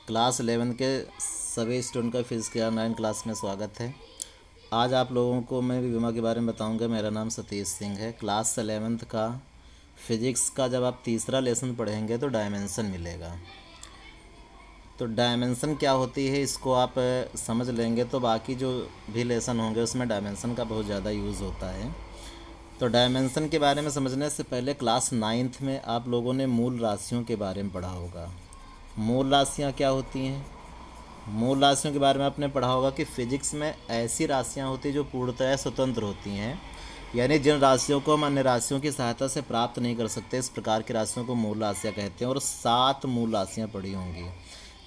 Class 11 के सभी student का फिजिक्स की ऑनलाइन क्लास में स्वागत है। आज आप लोगों को मैं विमा के बारे में बताऊंगा। मेरा नाम सतीश सिंह है। क्लास 11th का फिजिक्स का जब आप तीसरा लेसन पढ़ेंगे तो डायमेंशन मिलेगा। तो डायमेंशन क्या होती है इसको आप समझ लेंगे तो बाकी जो भी लेसन होंगे उसमें डायमेंशन का बहुत ज़्यादा यूज़ होता है। तो डायमेंशन के बारे में समझने से पहले क्लास 9th में आप लोगों ने मूल राशियों के बारे में पढ़ा होगा। मूल राशियाँ क्या होती हैं? मूल राशियों के बारे में आपने पढ़ा होगा कि फिजिक्स में ऐसी राशियाँ होती हैं जो पूर्णतः स्वतंत्र होती हैं, यानी जिन राशियों को हम अन्य राशियों की सहायता से प्राप्त नहीं कर सकते, इस प्रकार की राशियों को मूल राशियाँ कहते हैं। और 7 मूल राशियाँ पढ़ी होंगी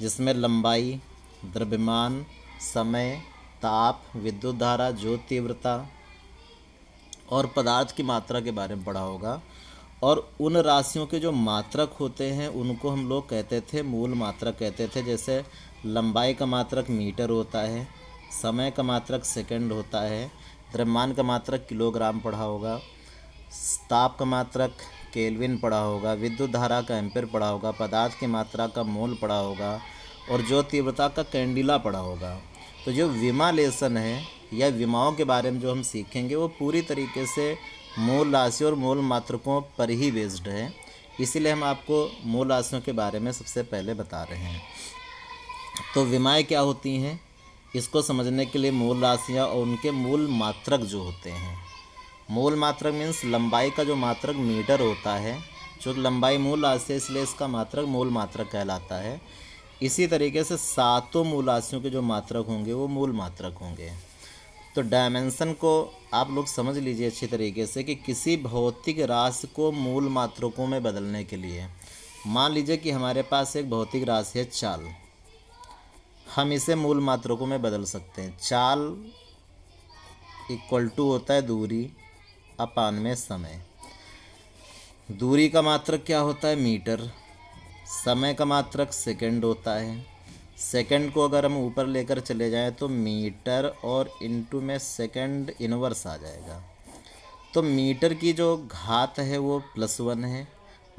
जिसमें लंबाई, द्रव्यमान, समय, ताप, विद्युत धारा, ज्योत तीव्रता और पदार्थ की मात्रा के बारे में पढ़ा होगा। और उन राशियों के जो मात्रक होते हैं उनको हम लोग कहते थे मूल मात्रक कहते थे। जैसे लंबाई का मात्रक मीटर होता है, समय का मात्रक सेकंड होता है, द्रव्यमान का मात्रक किलोग्राम पढ़ा होगा, ताप का मात्रक केल्विन पढ़ा होगा, विद्युत धारा का एम्पेयर पढ़ा होगा, पदार्थ की मात्रा का मोल पढ़ा होगा और जो तीव्रता का कैंडिला पढ़ा होगा। तो जो विमा लेसन है या विमाओं के बारे में जो हम सीखेंगे वो पूरी तरीके से मूल राशि और मूल मात्रकों पर ही बेस्ड है। इसीलिए हम आपको मूल राशियों के बारे में सबसे पहले बता रहे हैं। तो विमाएँ क्या होती हैं इसको समझने के लिए मूल राशियाँ और उनके मूल मात्रक जो होते हैं। मूल मात्रक मीन्स लंबाई का जो मात्रक मीटर होता है, जो लंबाई मूल राशि है इसलिए इसका मात्रक मूल मात्रक कहलाता है। इसी तरीके से 7 मूल राशियों के जो मात्रक होंगे वो मूल मात्रक होंगे। तो डायमेंशन को आप लोग समझ लीजिए अच्छी तरीके से कि किसी भौतिक राशि को मूल मात्रकों में बदलने के लिए, मान लीजिए कि हमारे पास एक भौतिक राशि है चाल, हम इसे मूल मात्रकों में बदल सकते हैं। चाल इक्वल टू होता है दूरी अपान में समय। दूरी का मात्रक क्या होता है? मीटर। समय का मात्रक सेकंड होता है। सेकंड को अगर हम ऊपर लेकर चले जाएं तो मीटर और इनटू में सेकंड इनवर्स आ जाएगा। तो मीटर की जो घात है वो +1 है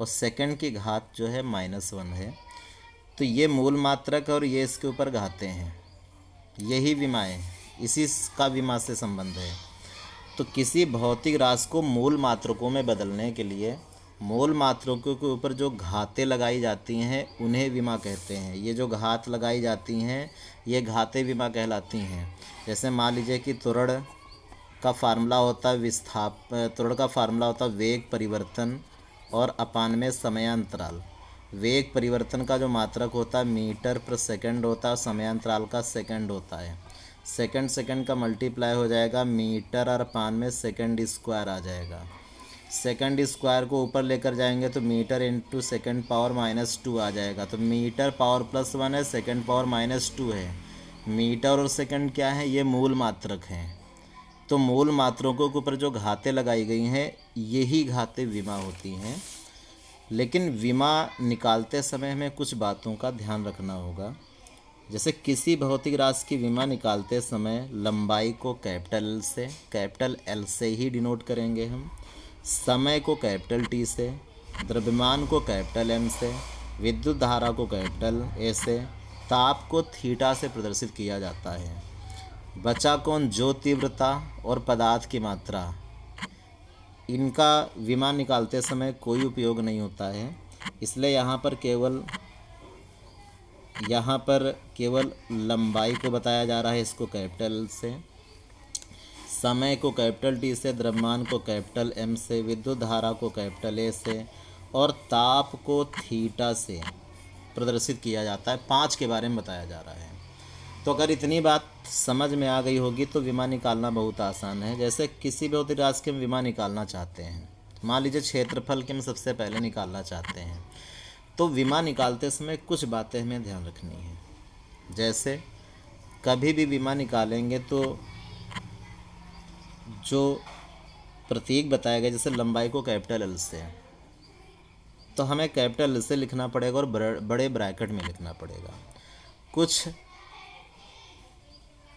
और सेकंड की घात जो है -1 है। तो ये मूल मात्रक और ये इसके ऊपर घातें हैं, यही विमाएँ, इसी का विमा से संबंध है। तो किसी भौतिक राशि को मूल मात्रकों में बदलने के लिए मूल मात्रकों के ऊपर जो घातें लगाई जाती हैं उन्हें विमा कहते हैं। ये जो घात लगाई जाती हैं ये घातें विमा कहलाती हैं। जैसे मान लीजिए कि त्वरण का फार्मूला होता है त्वरण का फार्मूला होता है वेग परिवर्तन और अपान में समयांतराल। वेग परिवर्तन का जो मात्रक होता है मीटर पर सेकंड होता है, समयांतराल का सेकंड होता है। सेकंड का मल्टीप्लाई हो जाएगा मीटर और अपान में सेकंड स्क्वायर आ जाएगा। सेकंड स्क्वायर को ऊपर लेकर जाएंगे तो मीटर इंटू सेकंड पावर -2 आ जाएगा। तो मीटर पावर +1 है, सेकंड पावर -2 है। मीटर और सेकंड क्या है? ये मूल मात्रक हैं। तो मूल मात्रकों के ऊपर जो घातें लगाई गई हैं यही घातें विमा होती हैं। लेकिन विमा निकालते समय हमें कुछ बातों का ध्यान रखना होगा। जैसे किसी भौतिक राशि की विमा निकालते समय लंबाई को कैपिटल एल से ही डिनोट करेंगे हम, समय को कैपिटल टी से, द्रव्यमान को कैपिटल एम से, विद्युत धारा को कैपिटल ए से, ताप को थीटा से प्रदर्शित किया जाता है। बचा कौन? जो तीव्रता और पदार्थ की मात्रा, इनका विमा निकालते समय कोई उपयोग नहीं होता है। इसलिए यहाँ पर केवल लंबाई को बताया जा रहा है, इसको कैपिटल से, समय को कैपिटल टी से, द्रव्यमान को कैपिटल एम से, विद्युत धारा को कैपिटल ए से और ताप को थीटा से प्रदर्शित किया जाता है। 5 के बारे में बताया जा रहा है। तो अगर इतनी बात समझ में आ गई होगी तो विमा निकालना बहुत आसान है। जैसे किसी भी भौतिक राशि के हम विमा निकालना चाहते हैं, मान लीजिए क्षेत्रफल के हम सबसे पहले निकालना चाहते हैं, तो विमा निकालते समय कुछ बातें हमें ध्यान रखनी है। जैसे कभी भी विमा निकालेंगे तो जो प्रतीक बताया गया, जैसे लंबाई को कैपिटल एल से, तो हमें कैपिटल एल से लिखना पड़ेगा और बड़े ब्रैकेट में लिखना पड़ेगा। कुछ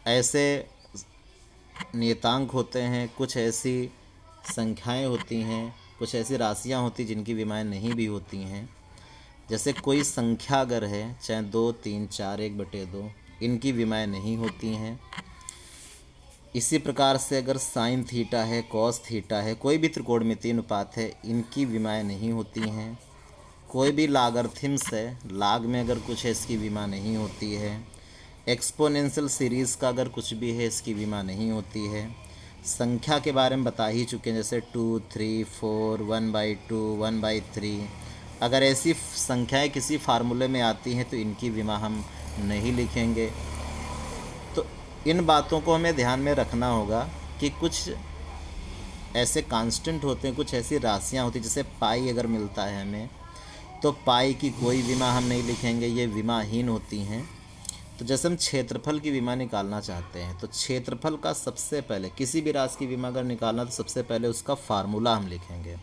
ऐसे नियतांक होते हैं, कुछ ऐसी संख्याएं होती हैं, कुछ ऐसी राशियां होती जिनकी विमाएँ नहीं भी होती हैं। जैसे कोई संख्या अगर है, चाहे 2, 3, 4, 1/2, इनकी विमाएँ नहीं होती हैं। इसी प्रकार से अगर साइन थीटा है, कॉस थीटा है, कोई भी त्रिकोणमितीय अनुपात है, इनकी विमाएँ नहीं होती हैं। कोई भी लॉगरिथम्स है, लॉग में अगर कुछ है इसकी विमा नहीं होती है। एक्सपोनेंशियल सीरीज़ का अगर कुछ भी है इसकी विमा नहीं होती है। संख्या के बारे में बता ही चुके हैं, जैसे 2, 3, 4, 1/2, 1/3। अगर ऐसी संख्याएं किसी फार्मूले में आती हैं तो इनकी विमा हम नहीं लिखेंगे। तो इन बातों को हमें ध्यान में रखना होगा कि कुछ ऐसे कांस्टेंट होते हैं, कुछ ऐसी राशियां होती हैं, जैसे पाई अगर मिलता है हमें, तो पाई की कोई विमा हम नहीं लिखेंगे, ये विमाहीन होती हैं। तो जैसे हम क्षेत्रफल की विमा निकालना चाहते हैं, तो क्षेत्रफल का सबसे पहले किसी भी राशि की विमा अगर निकालना तो सबसे पहले उसका फार्मूला हम लिखेंगे।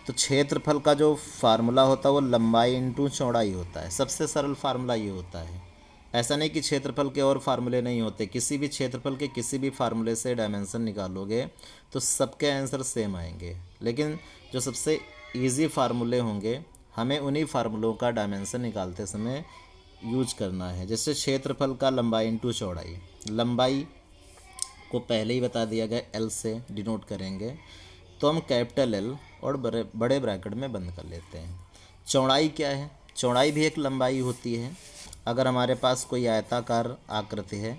तो क्षेत्रफल का जो फार्मूला होता है वो लंबाई इंटू चौड़ाई होता है। सबसे सरल फार्मूला ये होता है। ऐसा नहीं कि क्षेत्रफल के और फार्मूले नहीं होते, किसी भी क्षेत्रफल के किसी भी फार्मूले से डायमेंशन निकालोगे तो सबके आंसर सेम आएंगे। लेकिन जो सबसे ईजी फार्मूले होंगे हमें उन्हीं फार्मूलों का डायमेंशन निकालते समय यूज करना है। जैसे क्षेत्रफल का लंबाई इंटू चौड़ाई, लंबाई को पहले ही बता दिया गया एल से डिनोट करेंगे, तो हम कैपिटल एल और बड़े ब्रैकेट में बंद कर लेते हैं। चौड़ाई क्या है? चौड़ाई भी एक लंबाई होती है। अगर हमारे पास कोई आयताकार आकृति है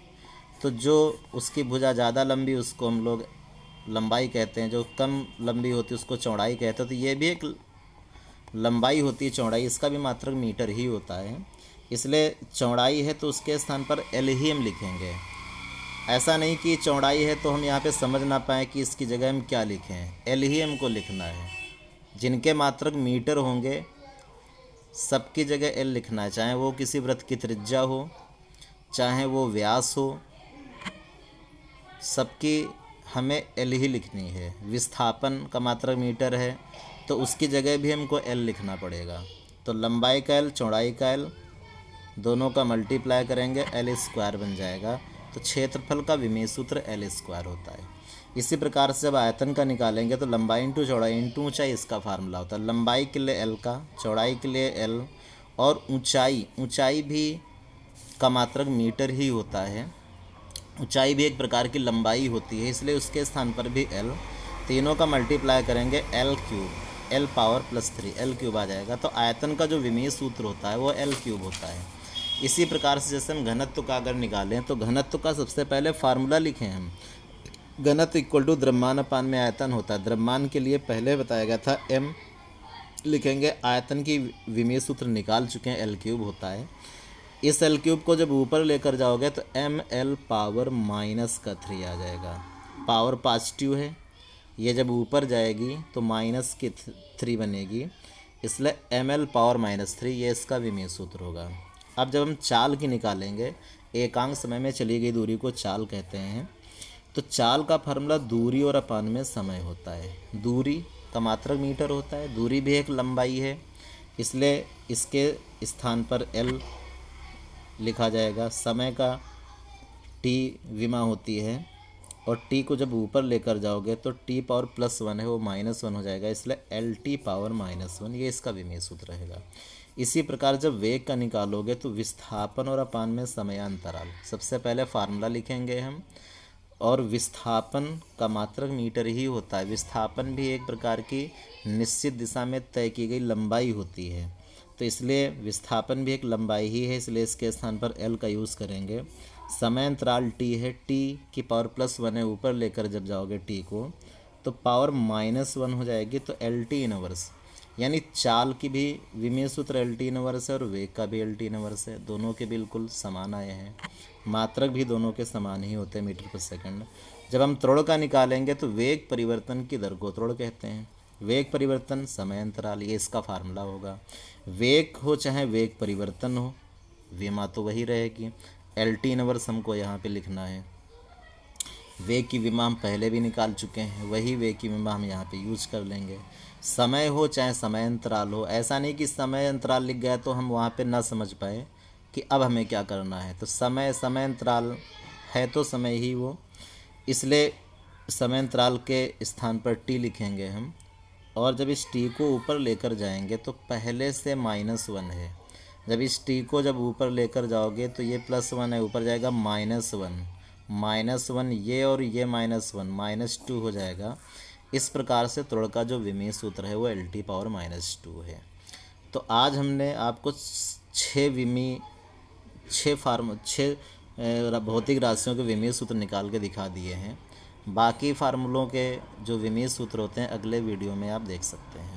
तो जो उसकी भुजा ज़्यादा लंबी उसको हम लोग लंबाई कहते हैं, जो कम लंबी होती है उसको चौड़ाई कहते हैं। तो ये भी एक लंबाई होती है चौड़ाई, इसका भी मात्रक मीटर ही होता है। इसलिए चौड़ाई है तो उसके स्थान पर एल ही हम लिखेंगे। ऐसा नहीं कि चौड़ाई है तो हम यहाँ पे समझ ना पाएँ कि इसकी जगह हम क्या लिखें, एल ही हमको लिखना है। जिनके मात्रक मीटर होंगे सबकी जगह एल लिखना है, चाहे वो किसी वृत्त की त्रिज्या हो, चाहे वो व्यास हो, सबकी हमें एल ही लिखनी है। विस्थापन का मात्रक मीटर है तो उसकी जगह भी हमको एल लिखना पड़ेगा। तो लंबाई का एल, चौड़ाई का एल, दोनों का मल्टीप्लाई करेंगे, एल स्क्वायर बन जाएगा। तो क्षेत्रफल का विमेय सूत्र एल स्क्वायर होता है। इसी प्रकार से जब आयतन का निकालेंगे तो लंबाई इंटू चौड़ाई इंटू ऊंचाई इसका फार्मूला होता है। लंबाई के लिए एल का, चौड़ाई के लिए एल, और ऊंचाई भी का मात्रक मीटर ही होता है। ऊंचाई भी एक प्रकार की लंबाई होती है, इसलिए उसके स्थान पर भी एल। तीनों का मल्टीप्लाई करेंगे, L cube, L power plus 3, L cube आ जाएगा। तो आयतन का जो विमेय सूत्र होता है वो एल क्यूब होता है। इसी प्रकार से जैसे हम घनत्व का अगर निकालें तो घनत्व का सबसे पहले फार्मूला लिखें हम। घनत्व इक्वल टू द्रव्यमान अपान में आयतन होता है। द्रव्यमान के लिए पहले बताया गया था एम लिखेंगे, आयतन की विमेय सूत्र निकाल चुके हैं, एल क्यूब होता है। इस एल क्यूब को जब ऊपर लेकर जाओगे तो एम एल पावर -3 आ जाएगा। पावर पॉजिटिव है, ये जब ऊपर जाएगी तो -3 बनेगी, इसलिए एम एल पावर -3 ये इसका विमेय सूत्र होगा। अब जब हम चाल की निकालेंगे, एकांक समय में चली गई दूरी को चाल कहते हैं। तो चाल का फार्मूला दूरी और अपान में समय होता है। दूरी का मात्रक मीटर होता है, दूरी भी एक लंबाई है, इसलिए इसके स्थान पर एल लिखा जाएगा। समय का टी विमा होती है और टी को जब ऊपर लेकर जाओगे तो टी पावर +1 है वो -1 हो जाएगा, इसलिए एल टी पावर -1 ये इसका विमेय सूत्र रहेगा। इसी प्रकार जब वेग का निकालोगे तो विस्थापन और अपान में समयांतराल, सबसे पहले फार्मूला लिखेंगे हम। और विस्थापन का मात्रक मीटर ही होता है। विस्थापन भी एक प्रकार की निश्चित दिशा में तय की गई लंबाई होती है, तो इसलिए विस्थापन भी एक लंबाई ही है, इसलिए इसके स्थान पर एल का यूज़ करेंगे। समय अंतराल टी है, टी की पावर +1 है, ऊपर लेकर जब जाओगे टी को तो पावर -1 हो जाएगी, तो एल टी इनवर्स, यानी चाल की भी विमेय सूत्र एल टी इनवर्स है और वेग का भी एल टी इनवर्स है। दोनों के बिल्कुल समान आए हैं, मात्रक भी दोनों के समान ही होते हैं मीटर पर सेकंड। जब हम त्वरण का निकालेंगे तो वेग परिवर्तन की दर को त्वरण कहते हैं। वेग परिवर्तन समय अंतराल, ये इसका फार्मूला होगा। वेग हो चाहे वेग परिवर्तन हो, विमा तो वही रहेगी। एल टी इनवर्स हमको यहाँ पे लिखना है। वेग की विमा हम पहले भी निकाल चुके हैं, वही वेग की विमा हम यहाँ पे यूज कर लेंगे। समय हो चाहे समय अंतराल हो, ऐसा नहीं कि समय अंतराल लिख गया तो हम वहाँ पे ना समझ पाए कि अब हमें क्या करना है। तो समय अंतराल है तो समय ही वो, इसलिए समय अंतराल के स्थान पर टी लिखेंगे हम। और जब इस टी को ऊपर लेकर जाएंगे तो पहले से -1 है। जब इस टी को जब ऊपर लेकर जाओगे तो ये +1 है, ऊपर जाएगा -1, -1 ये और ये -1 -2 हो जाएगा। इस प्रकार से त्वरण का जो विमीय सूत्र है वो L⁻⁻2 है। तो आज हमने आपको 6 भौतिक राशियों के विमीय सूत्र निकाल के दिखा दिए हैं। बाकी फार्मूलों के जो विमीय सूत्र होते हैं अगले वीडियो में आप देख सकते हैं।